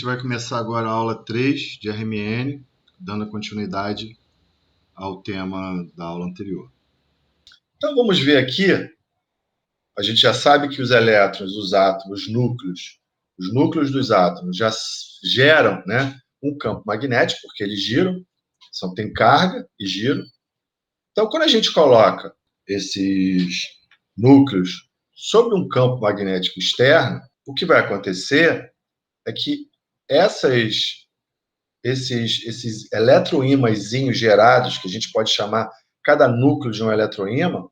gente vai começar agora a aula 3 de RMN, dando continuidade ao tema da aula anterior. Então vamos ver aqui, a gente já sabe que os elétrons, os átomos, os núcleos dos átomos já geram, né, um campo magnético, porque eles giram, tem carga e giram. Então, quando a gente coloca esses núcleos sobre um campo magnético externo, o que vai acontecer é que esses eletroímãzinhos gerados, que a gente pode chamar cada núcleo de um eletroímã,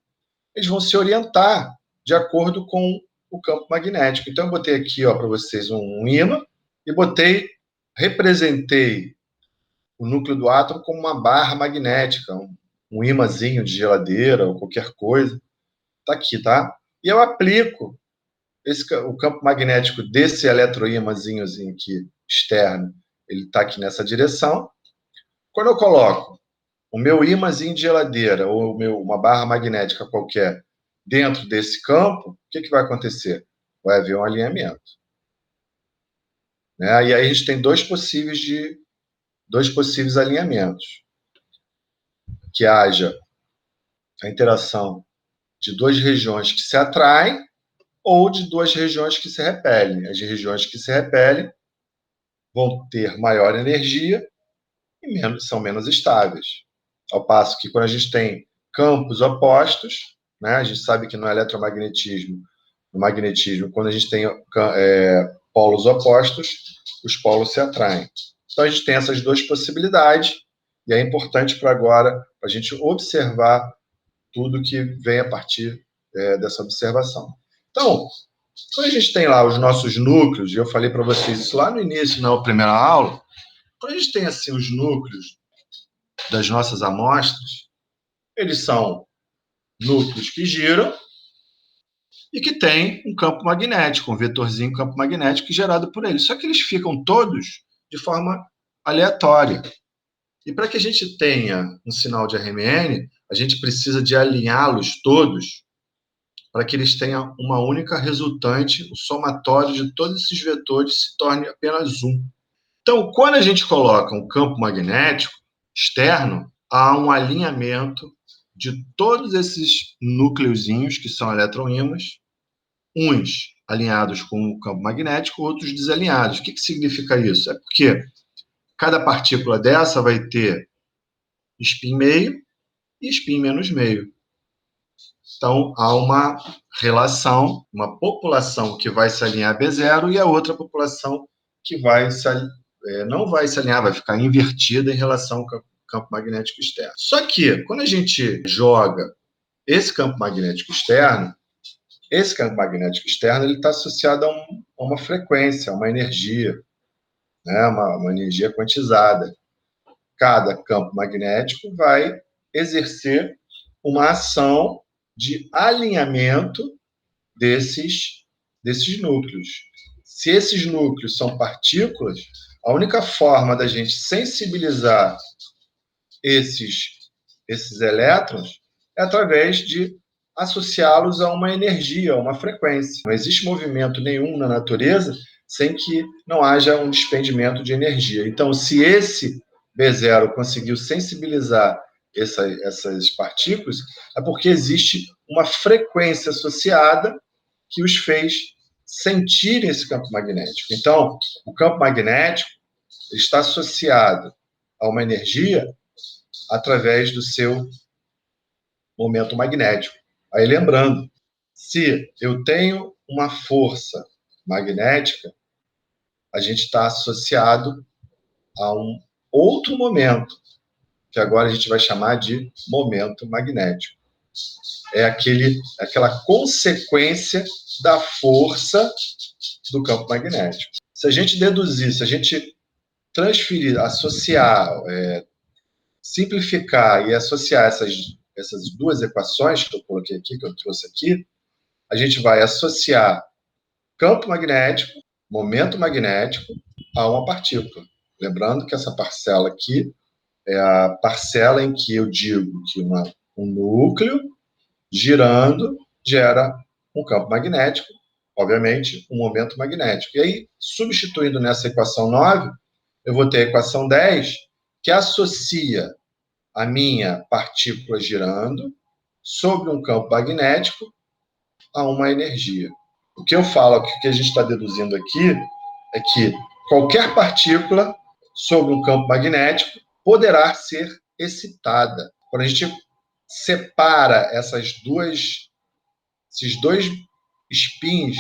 eles vão se orientar de acordo com o campo magnético. Então, eu botei aqui para vocês um ímã e representei o núcleo do átomo como uma barra magnética, um ímãzinho de geladeira ou qualquer coisa. Está aqui, tá? E eu aplico o campo magnético desse eletroímãzinho aqui externo, ele está aqui nessa direção. Quando eu coloco o meu ímãzinho de geladeira ou uma barra magnética qualquer dentro desse campo, o que vai acontecer? Vai haver um alinhamento. Né? E aí a gente tem dois possíveis alinhamentos. Que haja a interação de duas regiões que se atraem ou de duas regiões que se repelem. As regiões que se repelem vão ter maior energia e são menos estáveis. Ao passo que quando a gente tem campos opostos, né, a gente sabe que no eletromagnetismo, no magnetismo, quando a gente tem polos opostos, os polos se atraem. Então a gente tem essas duas possibilidades e é importante para agora a gente observar tudo que vem a partir dessa observação. Então, quando a gente tem lá os nossos núcleos, e eu falei para vocês isso lá no início, na primeira aula, quando a gente tem assim os núcleos das nossas amostras, eles são núcleos que giram e que têm um campo magnético, um vetorzinho campo magnético gerado por eles. Só que eles ficam todos de forma aleatória. E para que a gente tenha um sinal de RMN, a gente precisa de alinhá-los todos para que eles tenham uma única resultante, o somatório de todos esses vetores se torne apenas um. Então, quando a gente coloca um campo magnético externo, há um alinhamento de todos esses núcleozinhos, que são eletroímãs, uns alinhados com o campo magnético, outros desalinhados. O que significa isso? É porque cada partícula dessa vai ter spin meio e spin menos meio. Então, há uma relação, uma população que vai se alinhar a B0 e a outra população que não vai se alinhar, vai ficar invertida em relação ao campo magnético externo. Só que, quando a gente joga esse campo magnético externo ele está associado a uma frequência, a uma energia, né? uma energia quantizada. Cada campo magnético vai exercer uma ação de alinhamento desses núcleos. Se esses núcleos são partículas, a única forma da gente sensibilizar esses elétrons é através de associá-los a uma energia, a uma frequência. Não existe movimento nenhum na natureza sem que não haja um despendimento de energia. Então, se esse B0 conseguiu sensibilizar essas partículas, é porque existe uma frequência associada que os fez sentirem esse campo magnético. Então, o campo magnético está associado a uma energia através do seu momento magnético. Aí, lembrando, se eu tenho uma força magnética, a gente está associado a um outro momento, que agora a gente vai chamar de momento magnético. É aquela consequência da força do campo magnético. Se a gente deduzir, se a gente transferir, associar, simplificar e associar essas duas equações que eu coloquei aqui, que eu trouxe aqui, a gente vai associar campo magnético, momento magnético, a uma partícula. Lembrando que essa parcela aqui é a parcela em que eu digo que um núcleo girando gera um campo magnético, obviamente, um momento magnético. E aí, substituindo nessa equação 9, eu vou ter a equação 10, que associa a minha partícula girando sobre um campo magnético a uma energia. O que eu falo, o que a gente está deduzindo aqui, é que qualquer partícula sobre um campo magnético poderá ser excitada. Quando a gente separa esses dois spins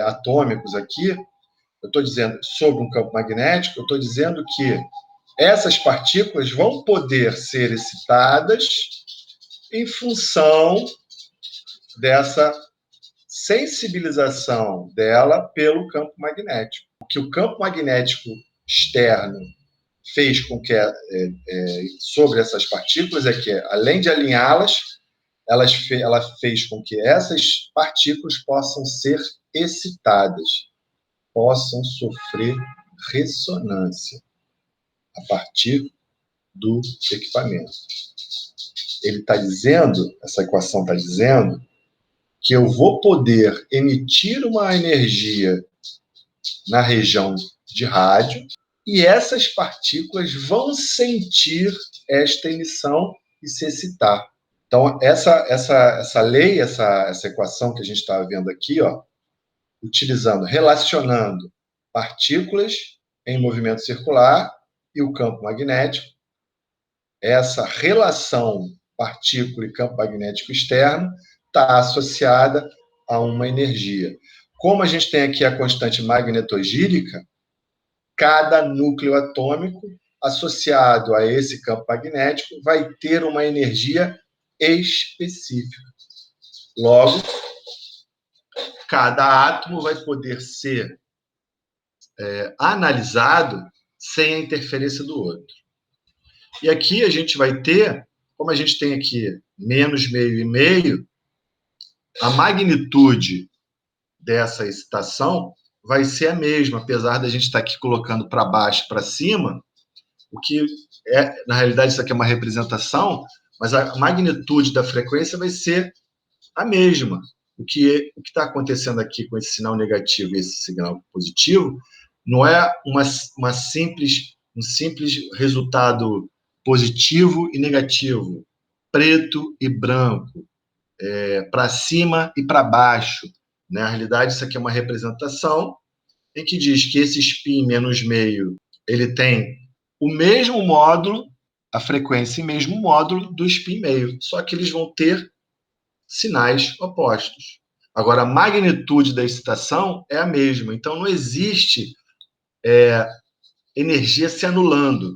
atômicos aqui, eu estou dizendo sobre um campo magnético, eu estou dizendo que essas partículas vão poder ser excitadas em função dessa sensibilização dela pelo campo magnético. O que o campo magnético externo fez com que, sobre essas partículas, é que, além de alinhá-las, ela fez com que essas partículas possam ser excitadas, possam sofrer ressonância a partir do equipamento. Ele está dizendo, essa equação está dizendo, que eu vou poder emitir uma energia na região de rádio e essas partículas vão sentir esta emissão e se excitar. Então, essa lei, essa equação que a gente está vendo aqui, relacionando partículas em movimento circular e o campo magnético, essa relação partícula e campo magnético externo está associada a uma energia. Como a gente tem aqui a constante magnetogírica, cada núcleo atômico associado a esse campo magnético vai ter uma energia específica. Logo, cada átomo vai poder ser analisado sem a interferência do outro. E aqui a gente vai ter, como a gente tem aqui menos meio e meio, a magnitude dessa excitação vai ser a mesma, apesar da gente estar aqui colocando para baixo e para cima, o que na realidade, isso aqui é uma representação, mas a magnitude da frequência vai ser a mesma. O que está acontecendo aqui com esse sinal negativo e esse sinal positivo não é um simples resultado positivo e negativo, preto e branco, para cima e para baixo. Na realidade, isso aqui é uma representação em que diz que esse spin menos meio ele tem o mesmo módulo, a frequência e mesmo módulo do spin meio, só que eles vão ter sinais opostos. Agora, a magnitude da excitação é a mesma, então não existe energia se anulando.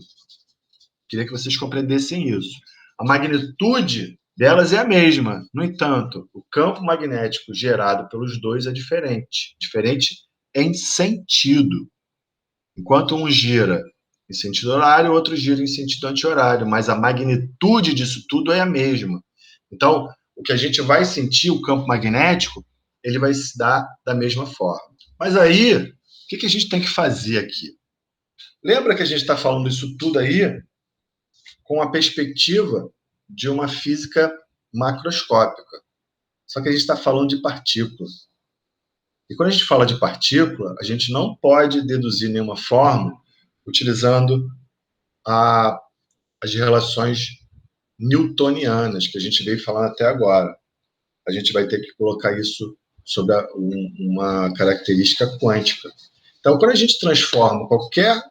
Queria que vocês compreendessem isso. A magnitude delas é a mesma. No entanto, o campo magnético gerado pelos dois é diferente. Diferente em sentido. Enquanto um gira em sentido horário, o outro gira em sentido anti-horário. Mas a magnitude disso tudo é a mesma. Então, o que a gente vai sentir, o campo magnético, ele vai se dar da mesma forma. Mas aí, o que a gente tem que fazer aqui? Lembra que a gente está falando isso tudo aí com a perspectiva de uma física macroscópica. Só que a gente está falando de partícula. E quando a gente fala de partícula, a gente não pode deduzir nenhuma fórmula utilizando as relações newtonianas, que a gente veio falando até agora. A gente vai ter que colocar isso sob uma característica quântica. Então, quando a gente transforma qualquer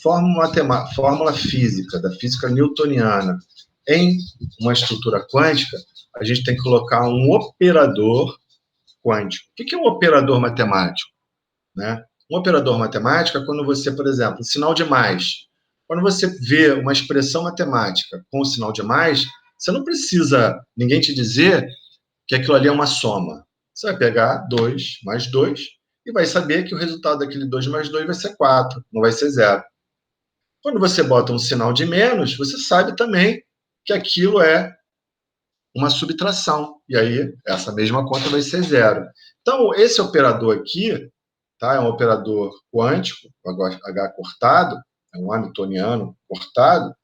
fórmula física, da física newtoniana, em uma estrutura quântica, a gente tem que colocar um operador quântico. O que é um operador matemático? Né? Um operador matemático é quando você, por exemplo, sinal de mais. Quando você vê uma expressão matemática com o sinal de mais, você não precisa ninguém te dizer que aquilo ali é uma soma. Você vai pegar 2 mais 2 e vai saber que o resultado daquele 2 mais 2 vai ser 4, não vai ser 0. Quando você bota um sinal de menos, você sabe também que aquilo é uma subtração. E aí, essa mesma conta vai ser 0. Então, esse operador aqui, tá, é um operador quântico, H cortado, é um hamiltoniano cortado.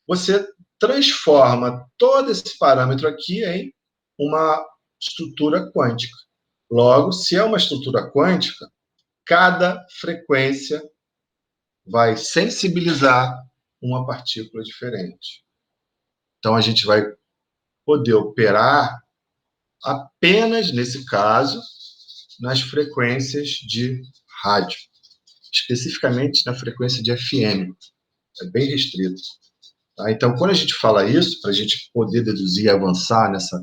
Você transforma todo esse parâmetro aqui em uma estrutura quântica. Logo, se é uma estrutura quântica, cada frequência vai sensibilizar uma partícula diferente. Então, a gente vai poder operar apenas, nesse caso, nas frequências de rádio, especificamente na frequência de FM. É bem restrito. Tá? Então, quando a gente fala isso, para a gente poder deduzir e avançar nessa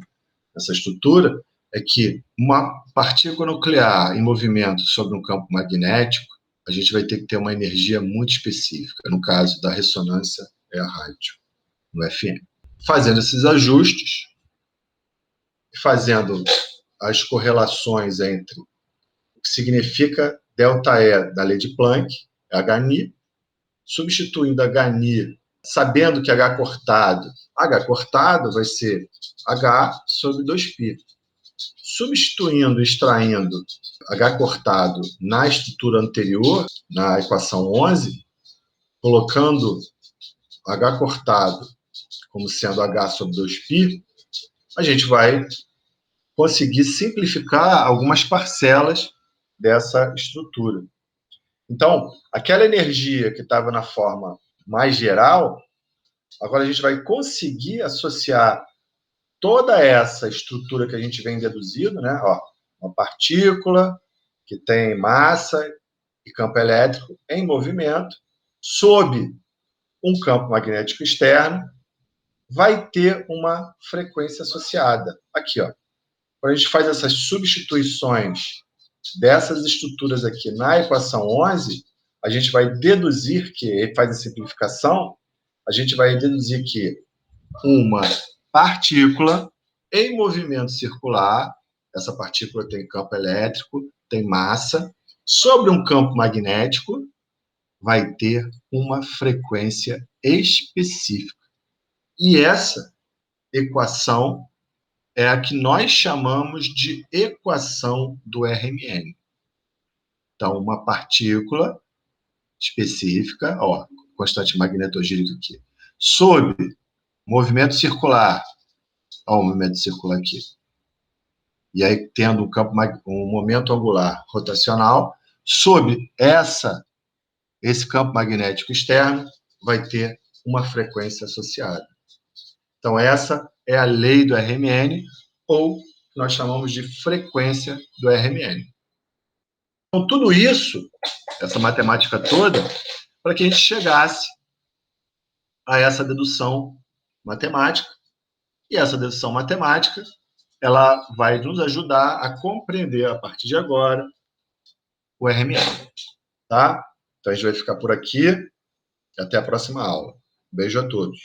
estrutura, é que uma partícula nuclear em movimento sobre um campo magnético, a gente vai ter que ter uma energia muito específica. No caso da ressonância, é a rádio, no FM. Fazendo esses ajustes, fazendo as correlações entre o que significa ΔE da lei de Planck, HNI, substituindo HNI, sabendo que H cortado vai ser H sobre 2π. Substituindo, extraindo H cortado na estrutura anterior, na equação 11, colocando H cortado como sendo H sobre 2π, a gente vai conseguir simplificar algumas parcelas dessa estrutura. Então, aquela energia que estava na forma mais geral, agora a gente vai conseguir associar toda essa estrutura que a gente vem deduzindo, né? Ó, uma partícula que tem massa e campo elétrico em movimento, sob um campo magnético externo, vai ter uma frequência associada. Aqui, ó. Quando a gente faz essas substituições dessas estruturas aqui na equação 11, a gente vai deduzir que, faz a simplificação, a gente vai deduzir que uma partícula em movimento circular, essa partícula tem campo elétrico, tem massa, sobre um campo magnético, vai ter uma frequência específica. E essa equação é a que nós chamamos de equação do RMN. Então, uma partícula específica, ó, constante magnetogírica aqui, sob movimento circular, ó, o movimento circular aqui, e aí tendo um momento angular rotacional, sob esse campo magnético externo, vai ter uma frequência associada. Então, essa é a lei do RMN, ou que nós chamamos de frequência do RMN. Então, tudo isso, essa matemática toda, para que a gente chegasse a essa dedução matemática. E essa dedução matemática, ela vai nos ajudar a compreender, a partir de agora, o RMN. Tá? Então, a gente vai ficar por aqui. Até a próxima aula. Beijo a todos.